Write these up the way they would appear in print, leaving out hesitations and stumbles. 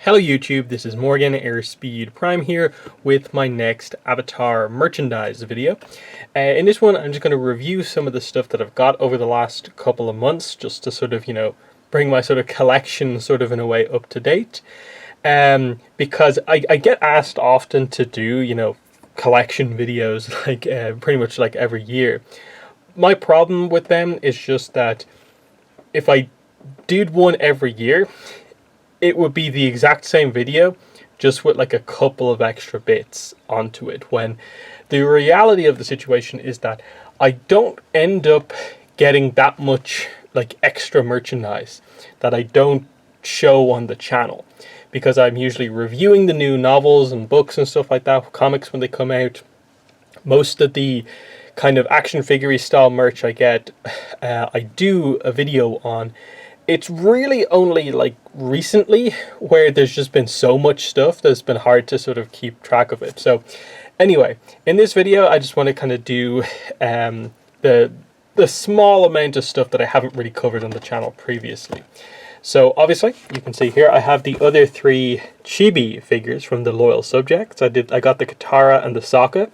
Hello YouTube, this is Morgan Airspeed Prime here with my next Avatar merchandise video. In this one I'm just going to review some of the stuff that I've got over the last couple of months, just to sort of, bring my sort of collection sort of in a way up to date. Because I get asked often to do, collection videos like pretty much like every year. My problem with them is just that if I did one every year, it would be the exact same video, just with like a couple of extra bits onto it, when the reality of the situation is that I don't end up getting that much like extra merchandise that I don't show on the channel, because I'm usually reviewing the new novels and books and stuff like that, comics when they come out. Most of the kind of action figure style merch I get, I do a video on. It's really only like recently where there's just been so much stuff that it's been hard to sort of keep track of it. So anyway, in this video I just want to kind of do the small amount of stuff that I haven't really covered on the channel previously. So obviously you can see here I have the other three Chibi figures from the loyal subjects. I got the Katara and the Sokka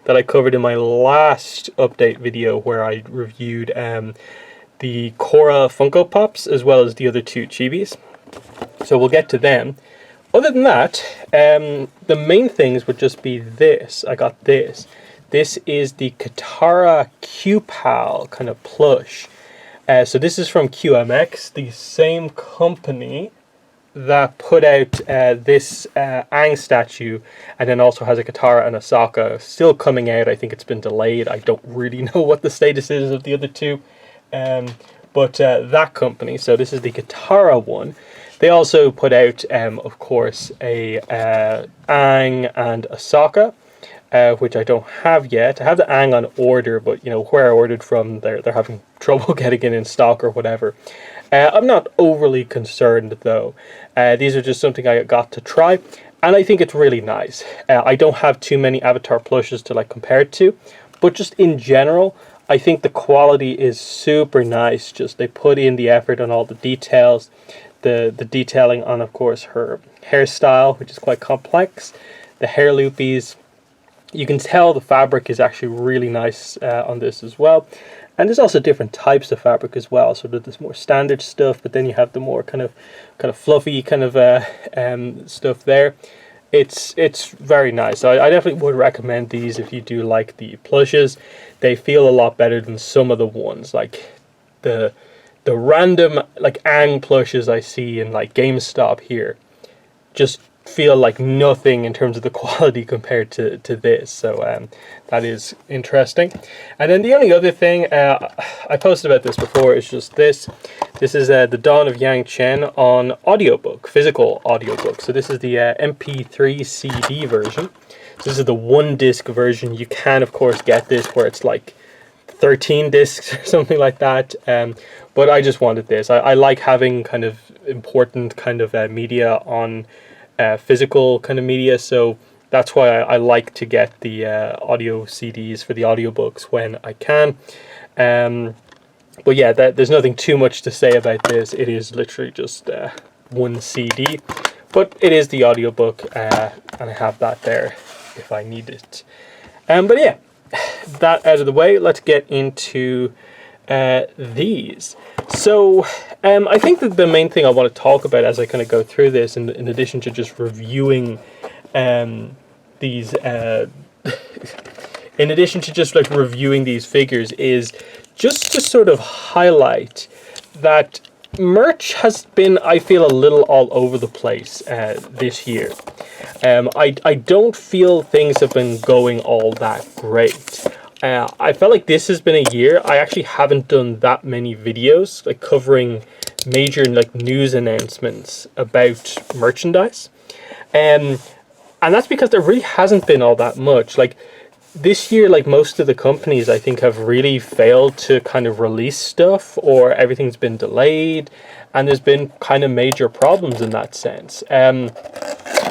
that I covered in my last update video, where I reviewed the Korra Funko Pops as well as the other two Chibis. So we'll get to them. Other than that, the main things would just be this. I got this. This is the Katara Q-Pal kind of plush. So this is from QMX, the same company that put out this Ang statue, and then also has a Katara and a Sokka still coming out. I think it's been delayed. I don't really know what the status is of the other two. But that company, so this is the Katara one. They also put out, of course, a Ang and a Sokka, which I don't have yet. I have the Ang on order, but where I ordered from, they're having trouble getting it in stock or whatever. I'm not overly concerned though. These are just something I got to try, and I think it's really nice. I don't have too many Avatar plushes to like compare it to, but just in general, I think the quality is super nice. Just they put in the effort on all the details, the detailing on, of course, her hairstyle, which is quite complex, the hair loopies. You can tell the fabric is actually really nice on this as well. And there's also different types of fabric as well. So there's more standard stuff, but then you have the more kind of fluffy kind of stuff there. It's very nice. So I definitely would recommend these if you do like the plushes. They feel a lot better than some of the ones, like the random like Ang plushes I see in like GameStop here just feel like nothing in terms of the quality compared to this. So that is interesting. And then the only other thing, I posted about this before, is just this. This is the Dawn of Yang Chen on audiobook, physical audiobook. So this is the MP3 CD version. So this is the one disc version. You can of course get this where it's like 13 discs or something like that. But I just wanted this. I like having kind of important kind of media on physical kind of media, so that's why I like to get the audio CDs for the audiobooks when I can. But yeah, there's nothing too much to say about this. It is literally just one CD, but it is the audiobook, and I have that there if I need it. But yeah, that out of the way, let's get into these. So I think that the main thing I want to talk about as I kind of go through this, in addition to just reviewing these in addition to just like reviewing these figures, is just to sort of highlight that merch has been, I feel, a little all over the place this year. I don't feel things have been going all that great. I felt like this has been a year I actually haven't done that many videos like covering major like news announcements about merchandise, and that's because there really hasn't been all that much. Like this year, like most of the companies I think have really failed to kind of release stuff, or everything's been delayed, and there's been kind of major problems in that sense.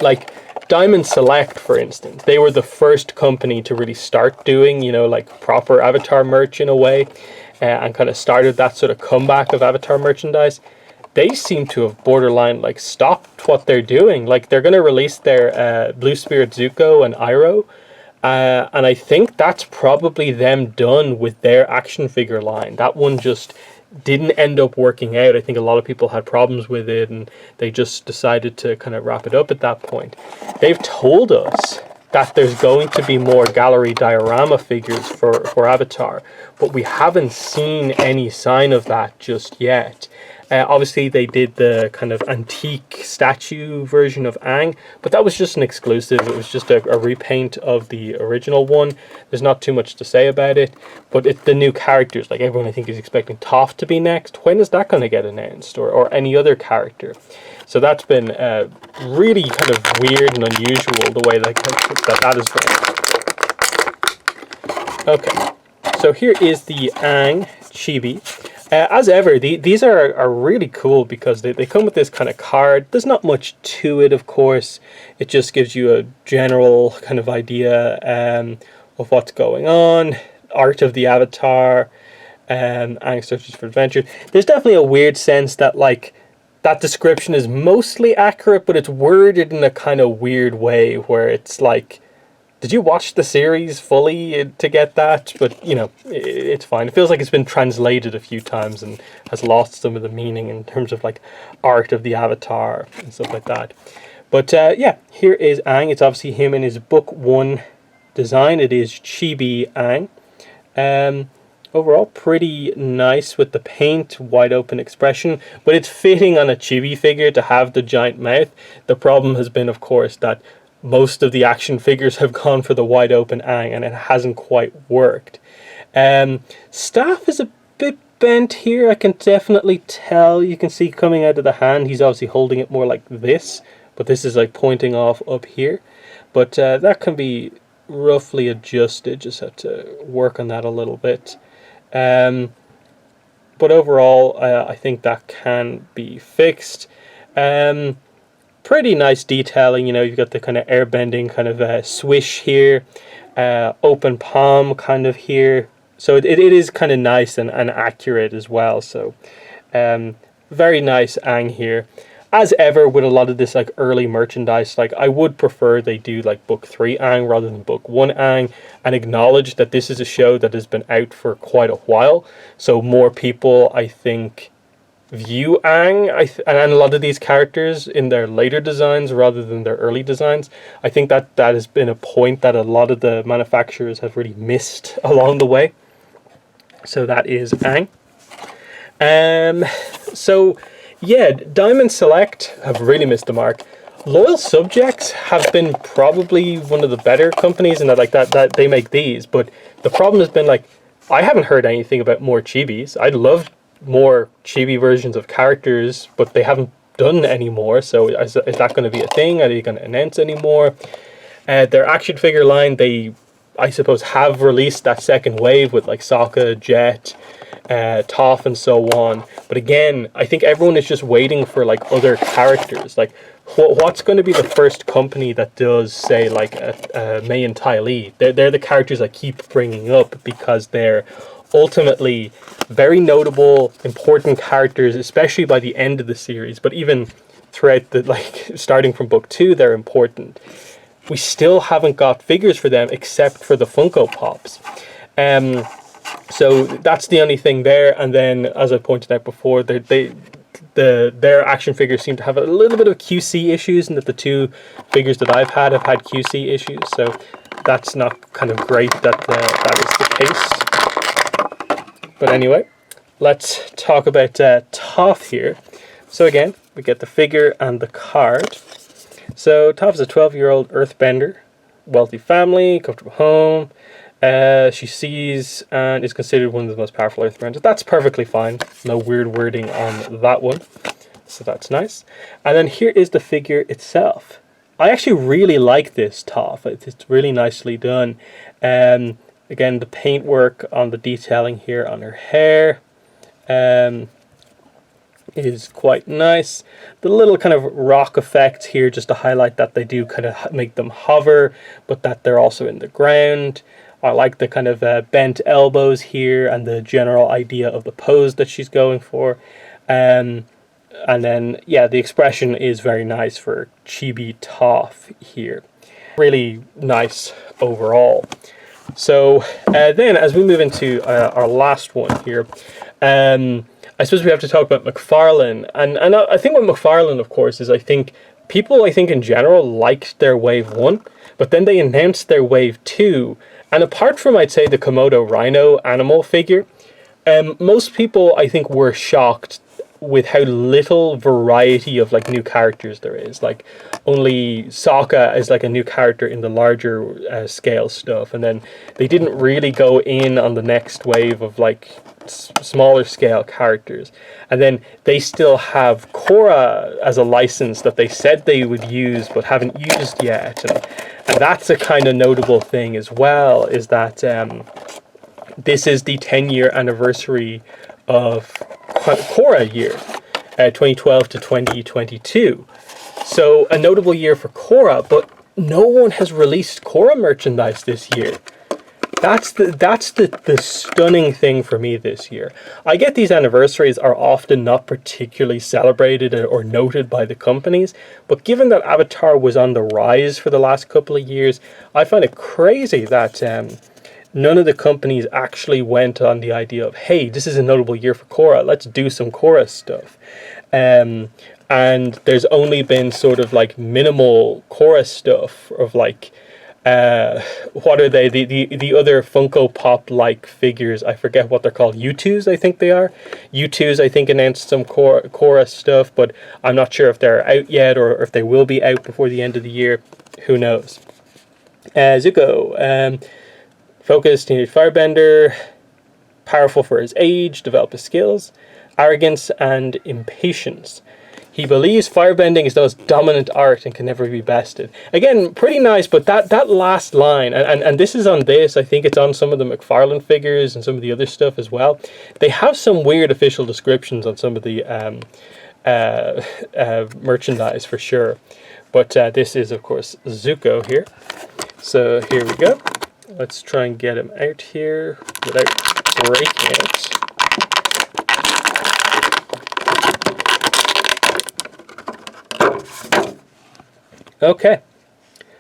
Like Diamond Select, for instance, they were the first company to really start doing, like proper Avatar merch in a way, and kind of started that sort of comeback of Avatar merchandise. they seem to have borderline like stopped what they're doing. Like they're going to release their Blue Spirit Zuko and Iroh, and I think that's probably them done with their action figure line. That one just didn't end up working out. I think a lot of people had problems with it, and they just decided to kind of wrap it up at that point. They've told us that there's going to be more gallery diorama figures for Avatar, but we haven't seen any sign of that just yet. Obviously, they did the kind of antique statue version of Aang, but that was just an exclusive. It was just a repaint of the original one. There's not too much to say about it, but it's the new characters. Like everyone, I think, is expecting Toph to be next. When is that going to get announced, or any other character? So that's been really kind of weird and unusual the way that is going. Okay, so here is the Aang Chibi. As ever, these are really cool because they come with this kind of card. There's not much to it, of course. It just gives you a general kind of idea of what's going on. Art of the Avatar, Aang Searches for Adventure. There's definitely a weird sense that like that description is mostly accurate, but it's worded in a kind of weird way where it's like, did you watch the series fully to get that? But, you know, it's fine. It feels like it's been translated a few times and has lost some of the meaning in terms of, like, art of the Avatar and stuff like that. But, yeah, here is Aang. It's obviously him in his Book 1 design. It is Chibi Ang. Overall, pretty nice with the paint, wide open expression. But it's fitting on a Chibi figure to have the giant mouth. The problem has been, of course, that most of the action figures have gone for the wide open Aang, and it hasn't quite worked. Staff is a bit bent here. I can definitely tell. You can see coming out of the hand, he's obviously holding it more like this, but this is like pointing off up here. But that can be roughly adjusted. Just have to work on that a little bit. But overall, I think that can be fixed. Pretty nice detailing, you know, you've got the kind of airbending kind of swish here, open palm kind of here. So it is kind of nice and accurate as well. So very nice Aang here. As ever with a lot of this like early merchandise, like I would prefer they do like Book 3 Aang rather than Book 1 Aang, and acknowledge that this is a show that has been out for quite a while. So more people, I think, view Aang and a lot of these characters in their later designs rather than their early designs. I think that has been a point that a lot of the manufacturers have really missed along the way. So that is Aang. So yeah, Diamond Select have really missed the mark. Loyal Subjects have been probably one of the better companies in that they make these, but the problem has been like I haven't heard anything about more Chibis. I'd love more Chibi versions of characters, but they haven't done any more. So is that going to be a thing? Are they going to announce any more? Their action figure line, they, I suppose, have released that second wave with like Sokka, Jet, Toph, and so on. But again, I think everyone is just waiting for like other characters. Like, what's going to be the first company that does, say, like Mei and Ty Lee? They're the characters I keep bringing up because they're ultimately very notable, important characters, especially by the end of the series, but even throughout the, like, starting from Book 2, they're important. We still haven't got figures for them except for the Funko Pops. So that's the only thing there. And then, as I pointed out before, their action figures seem to have a little bit of QC issues, and that the two figures that I've had have had QC issues. So that's not kind of great that that is the case. But anyway, let's talk about Toph here. So again, we get the figure and the card. So Toph is a 12-year-old earthbender, wealthy family, comfortable home. She sees and is considered one of the most powerful earthbenders. That's perfectly fine. No weird wording on that one. So that's nice. And then here is the figure itself. I actually really like this Toph. It's really nicely done. Again, the paintwork on the detailing here on her hair is quite nice. The little kind of rock effect here, just to highlight that they do kind of make them hover, but that they're also in the ground. I like the kind of bent elbows here and the general idea of the pose that she's going for. And then, yeah, the expression is very nice for Chibi Toff here. Really nice overall. So then, as we move into our last one here, I suppose we have to talk about McFarlane. And I think what McFarlane, of course, is I think people, in general, liked their Wave 1, but then they announced their Wave 2. And apart from, I'd say, the Komodo Rhino animal figure, most people, I think, were shocked with how little variety of like new characters there is. Like only Sokka is like a new character in the larger scale stuff, and then they didn't really go in on the next wave of like smaller scale characters. And then they still have Korra as a license that they said they would use but haven't used yet, and that's a kind of notable thing as well, is that this is the 10-year anniversary of Korra year, 2012 to 2022. So a notable year for Korra, but no one has released Korra merchandise this year. That's the stunning thing for me this year. I get these anniversaries are often not particularly celebrated or noted by the companies, but given that Avatar was on the rise for the last couple of years, I find it crazy that none of the companies actually went on the idea of, hey, this is a notable year for Korra, let's do some Korra stuff. And there's only been sort of like minimal Korra stuff of like, what are they? The other Funko Pop like figures, I forget what they're called. U2s, I think they are. U2s, I think, announced some Korra stuff, but I'm not sure if they're out yet or if they will be out before the end of the year. Who knows? Zuko. Focused, teenage firebender, powerful for his age, develop his skills, arrogance and impatience. He believes firebending is the most dominant art and can never be bested. Again, pretty nice, but that last line, and this is on this, I think it's on some of the McFarlane figures and some of the other stuff as well. They have some weird official descriptions on some of the merchandise for sure. But this is, of course, Zuko here. So here we go. Let's try and get him out here without breaking it. Okay,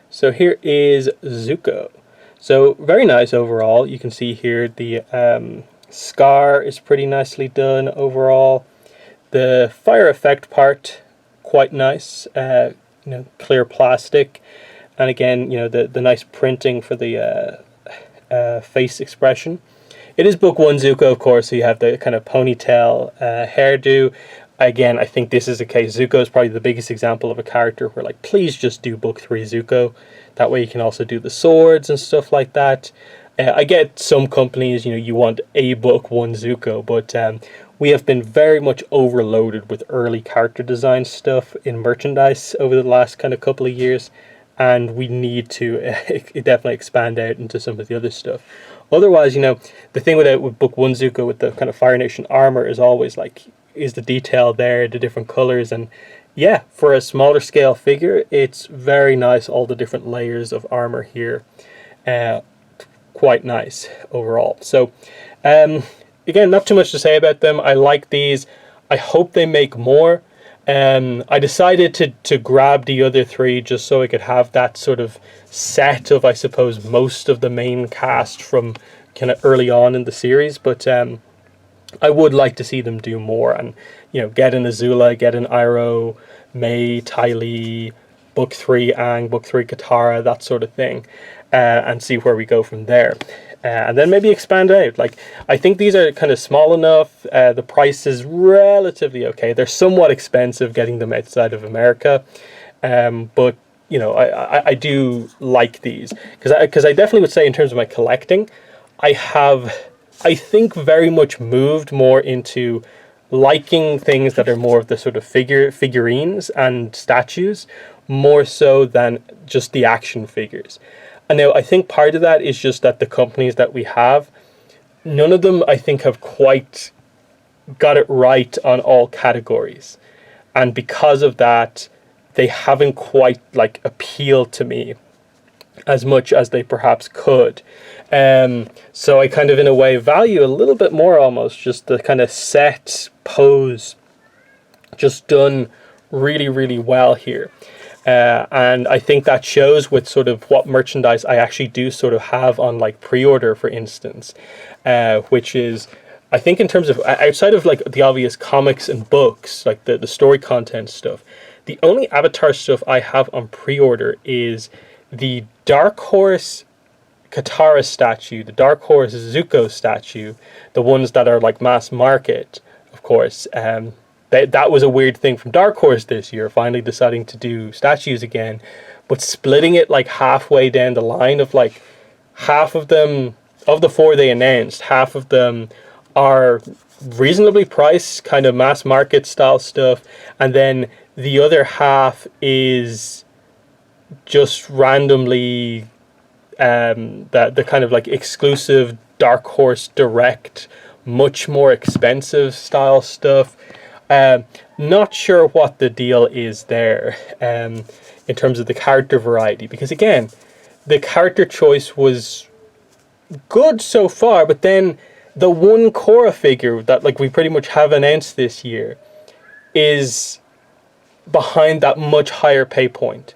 so here is Zuko. So very nice overall. You can see here the scar is pretty nicely done overall. The fire effect part, quite nice. Clear plastic. And again, the nice printing for the face expression. It is book 1 Zuko, of course, so you have the kind of ponytail hairdo. Again, I think this is a case. Zuko is probably the biggest example of a character where, like, please just do book 3 Zuko. That way you can also do the swords and stuff like that. I get some companies, you want a book 1 Zuko, but we have been very much overloaded with early character design stuff in merchandise over the last kind of couple of years. And we need to definitely expand out into some of the other stuff. Otherwise, the thing with book 1 Zuko with the kind of Fire Nation armor is always like, is the detail there, the different colors, and yeah, for a smaller scale figure, it's very nice. All the different layers of armor here, quite nice overall. So, again, not too much to say about them. I like these. I hope they make more. I decided to grab the other 3 just so I could have that sort of set of, I suppose, most of the main cast from kind of early on in the series. But I would like to see them do more and, get an Azula, get an Iroh, Mei, Ty Lee, book 3 Ang, book 3 Katara, that sort of thing, and see where we go from there. And then maybe expand out. Like, I think these are kind of small enough. The price is relatively okay. They're somewhat expensive getting them outside of America. But, I do like these. Because I definitely would say in terms of my collecting, I think very much moved more into liking things that are more of the sort of figurines and statues, more so than just the action figures. And now I think part of that is just that the companies that we have, none of them I think have quite got it right on all categories. And because of that, they haven't quite like appealed to me as much as they perhaps could. So I kind of in a way value a little bit more almost just the kind of set pose just done really, really well here. And I think that shows with sort of what merchandise I actually do sort of have on like pre-order, for instance, which is, I think in terms of, outside of like the obvious comics and books, like the story content stuff, the only Avatar stuff I have on pre-order is the Dark Horse Katara statue, the Dark Horse Zuko statue, the ones that are like mass market, of course. That was a weird thing from Dark Horse this year, finally deciding to do statues again, but splitting it like halfway down the line of like half of them, of the 4 they announced, half of them are reasonably priced, kind of mass market style stuff, and then the other half is just randomly the kind of like exclusive Dark Horse Direct, much more expensive style stuff. Not sure what the deal is there in terms of the character variety, because again, the character choice was good so far, but then the one Korra figure that like we pretty much have announced this year is behind that much higher pay point.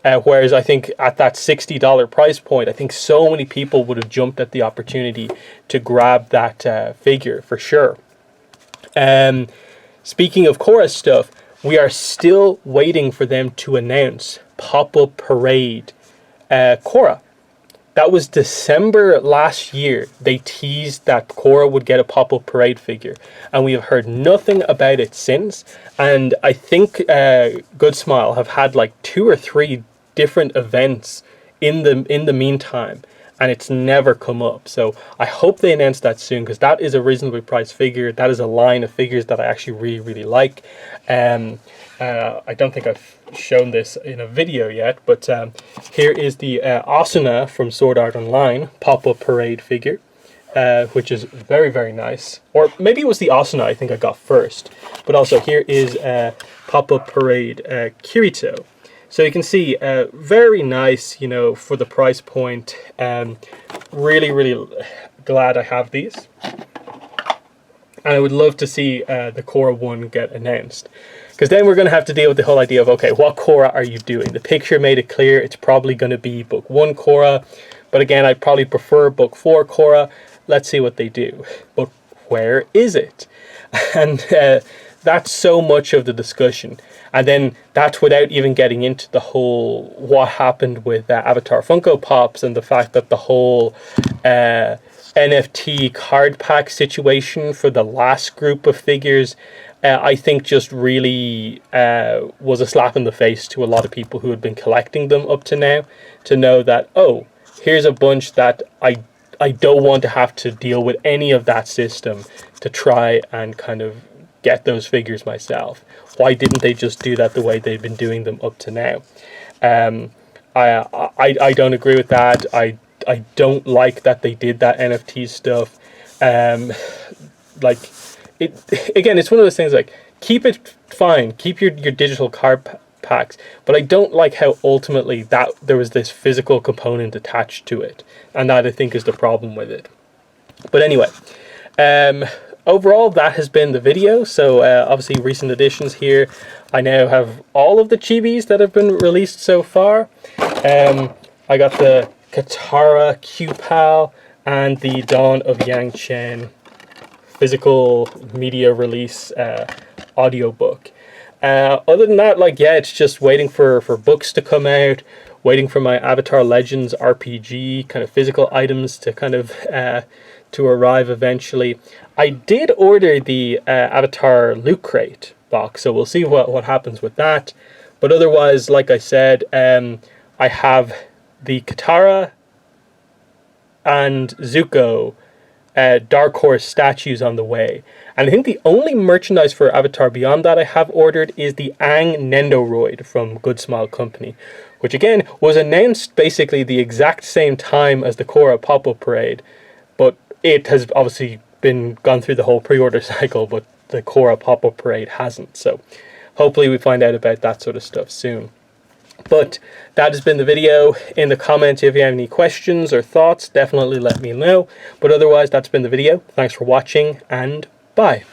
Whereas I think at that $60 price point, I think so many people would have jumped at the opportunity to grab that figure for sure. Speaking of Korra stuff, we are still waiting for them to announce Pop-Up Parade Korra. That was December last year. They teased that Korra would get a Pop-Up Parade figure, and we have heard nothing about it since. And I think Good Smile have had like 2 or 3 different events in the meantime, and it's never come up. So I hope they announce that soon, because that is a reasonably priced figure. That is a line of figures that I actually really, really like. I don't think I've shown this in a video yet, but here is the Asuna from Sword Art Online Pop-Up Parade figure, which is very, very nice. Or maybe it was the Asuna I think I got first. But also here is Pop-Up Parade Kirito. So you can see, very nice, you know, for the price point. Really, really glad I have these. And I would love to see the Korra one get announced. Because then we're going to have to deal with the whole idea of, okay, what Korra are you doing? The picture made it clear it's probably going to be Book 1 Korra. But again, I'd probably prefer Book 4 Korra. Let's see what they do. But where is it? And that's so much of the discussion. And then that's without even getting into the whole what happened with Avatar Funko Pops and the fact that the whole NFT card pack situation for the last group of figures, I think just really was a slap in the face to a lot of people who had been collecting them up to now, to know that, oh, here's a bunch that I don't want to have to deal with any of that system to try and kind of get those figures myself. Why didn't they just do that the way they've been doing them up to now? I don't agree with that. I don't like that they did that NFT stuff. Like, again, it's one of those things like, keep it fine, keep your digital card packs, but I don't like how ultimately that there was this physical component attached to it, and that I think is the problem with it. But anyway, overall, that has been the video. So obviously recent additions here. I now have all of the chibis that have been released so far. I got the Katara Q-Pal and the Dawn of Yang Chen physical media release audiobook. Other than that, like, yeah, it's just waiting for books to come out, waiting for my Avatar Legends RPG kind of physical items to kind of to arrive eventually. I did order the Avatar Loot Crate box, so we'll see what happens with that. But otherwise, like I said, I have the Katara and Zuko Dark Horse statues on the way. And I think the only merchandise for Avatar beyond that I have ordered is the Ang Nendoroid from Good Smile Company, which again was announced basically the exact same time as the Korra Pop-Up Parade, but it has obviously been gone through the whole pre-order cycle, but the Korra Pop-Up Parade hasn't. So hopefully we find out about that sort of stuff soon. But that has been the video. In the comments, if you have any questions or thoughts, definitely let me know. But otherwise, that's been the video. Thanks for watching, and bye.